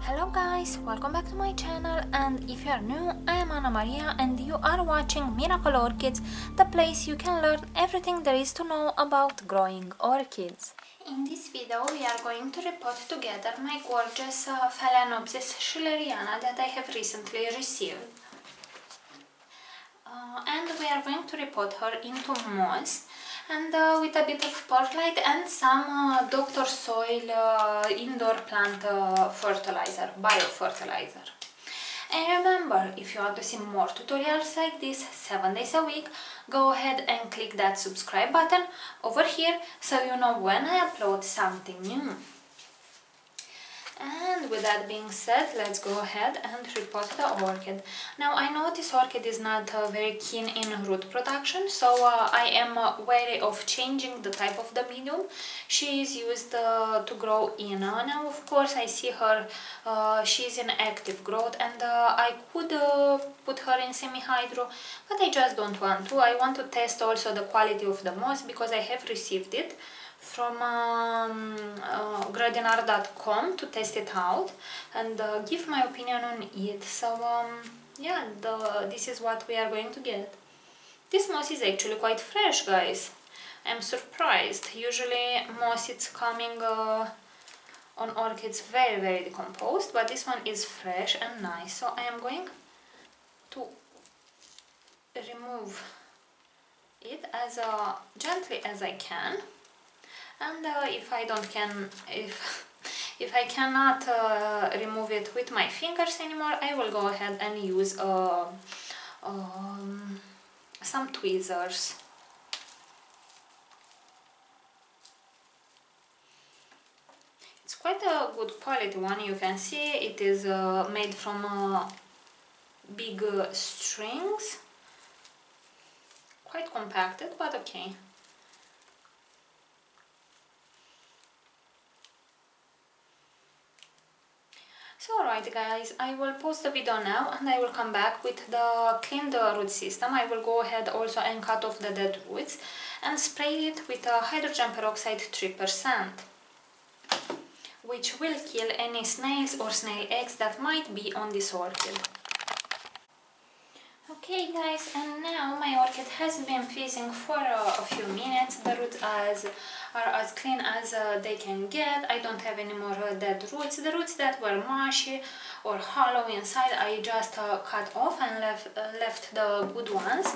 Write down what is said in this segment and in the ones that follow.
Hello guys, welcome back to my channel, and if you are new, I am Anna Maria and you are watching Miracle Orchids, the place you can learn everything there is to know about growing orchids. In this video we are going to repot together my gorgeous Phalaenopsis Schilleriana that I have recently received. And we are going to repot her into moss and with a bit of perlite and some Dr. Soil indoor plant fertilizer, biofertilizer. And remember, if you want to see more tutorials like this 7 days a week, go ahead and click that subscribe button over here so you know when I upload something new. And with that being said, let's go ahead and repot the orchid. Now I know this orchid is not very keen in root production, so I am wary of changing the type of the medium she is used to grow in. Now of course I see her, she's in active growth, and I could put her in semi-hydro, but I just don't want to. I want to test also the quality of the moss because I have received it from gradinar.com to test it out and give my opinion on it. So yeah, this is what we are going to get. This moss is actually quite fresh, guys. I'm surprised. Usually moss is coming on orchids very decomposed, but this one is fresh and nice. So I am going to remove it as gently as I can. And if I cannot remove it with my fingers anymore, I will go ahead and use some tweezers. It's quite a good quality one. You can see it is made from big strings, quite compacted, but okay. So alright guys, I will pause the video now and I will come back with the cleaned root system. I will go ahead also and cut off the dead roots and spray it with hydrogen peroxide 3%, which will kill any snails or snail eggs that might be on this orchid. Okay guys, and now my orchid has been fizzing for a few minutes. The roots are as clean as they can get. I don't have any more dead roots. The roots that were mushy or hollow inside I just cut off and left the good ones.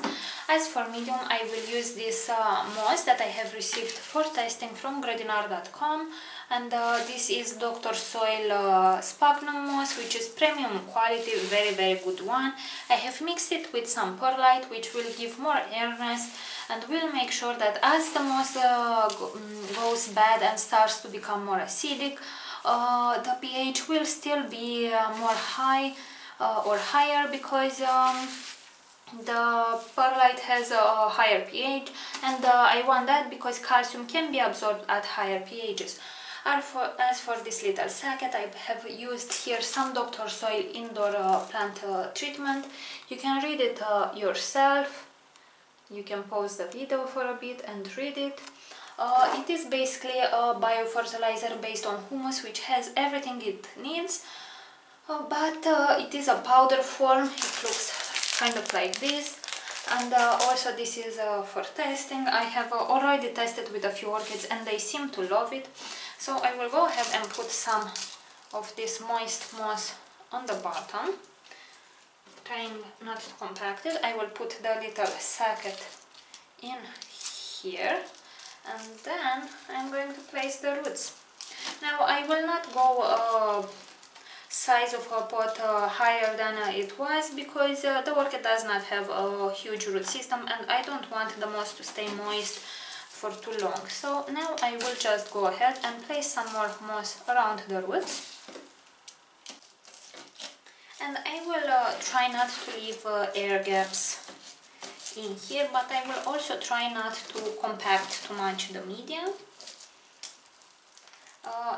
As for medium, I will use this moss that I have received for testing from gradinar.com, and this is Dr. Soil sphagnum moss, which is premium quality, very good one. I have mixed it with some perlite, which will give more airness and will make sure that as the moss goes bad and starts to become more acidic, the pH will still be more high or higher, because the perlite has a higher pH, and I want that because calcium can be absorbed at higher pHs. As for this little sacket, I have used here some Dr. Soil indoor plant treatment. You can read it yourself. You can pause the video for a bit and read it. It is basically a biofertilizer based on humus, which has everything it needs, but it is a powder form. It looks kind of like this, and also this is for testing. I have already tested with a few orchids and they seem to love it, so I will go ahead and put some of this moist moss on the bottom, trying not to compact it. I will put the little sacket in here, and then I'm going to place the roots. Now I will not go size of a pot higher than it was, because the orchid does not have a huge root system and I don't want the moss to stay moist for too long. So now I will just go ahead and place some more moss around the roots. And I will try not to leave air gaps in here, but I will also try not to compact too much the media.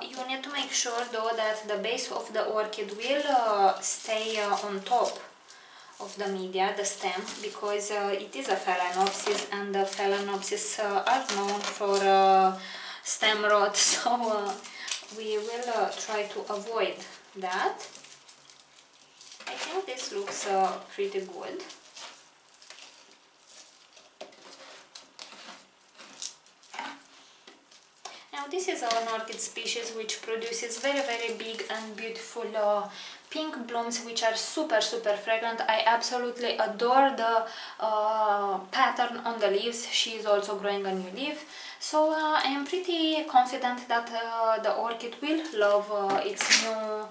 You need to make sure though that the base of the orchid will stay on top of the media, the stem, because it is a Phalaenopsis, and the Phalaenopsis are known for stem rot, so we will try to avoid that. I think this looks pretty good. Now this is an orchid species which produces very big and beautiful pink blooms which are super fragrant. I absolutely adore the pattern on the leaves. She is also growing a new leaf, so I am pretty confident that the orchid will love its new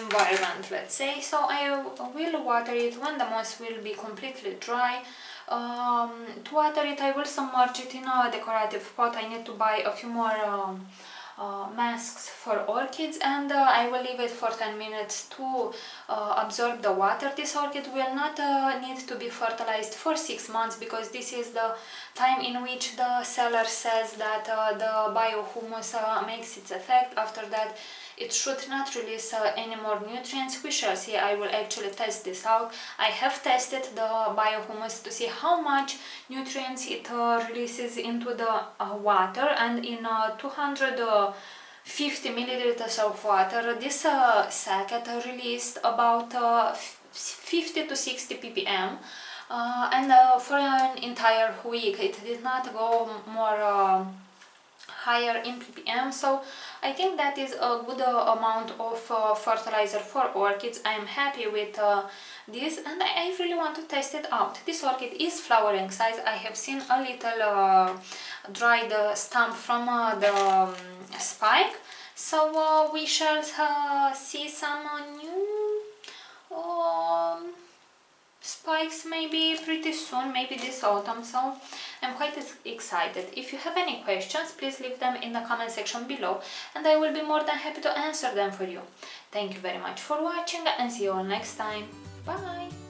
environment, let's say. So I will water it when the moss will be completely dry. To water it, I will submerge it in a decorative pot. I need to buy a few more masks for orchids, and I will leave it for 10 minutes to absorb the water. This orchid will not need to be fertilized for 6 months, because this is the time in which the seller says that the biohumus makes its effect. After that, it should not release any more nutrients. We shall see. I will actually test this out. I have tested the biohumus to see how much nutrients it releases into the water, and in 250 milliliters of water, this sacket released about 50 to 60 ppm. And for an entire week it did not go more higher in ppm, so I think that is a good amount of fertilizer for orchids. I am happy with this, and I really want to test it out. This orchid is flowering size. I have seen a little dried stump from the spike, so we shall see some new spikes maybe pretty soon, maybe this autumn, so I'm quite excited. If you have any questions, please leave them in the comment section below, and I will be more than happy to answer them for you. Thank you very much for watching, and see you all next time. Bye!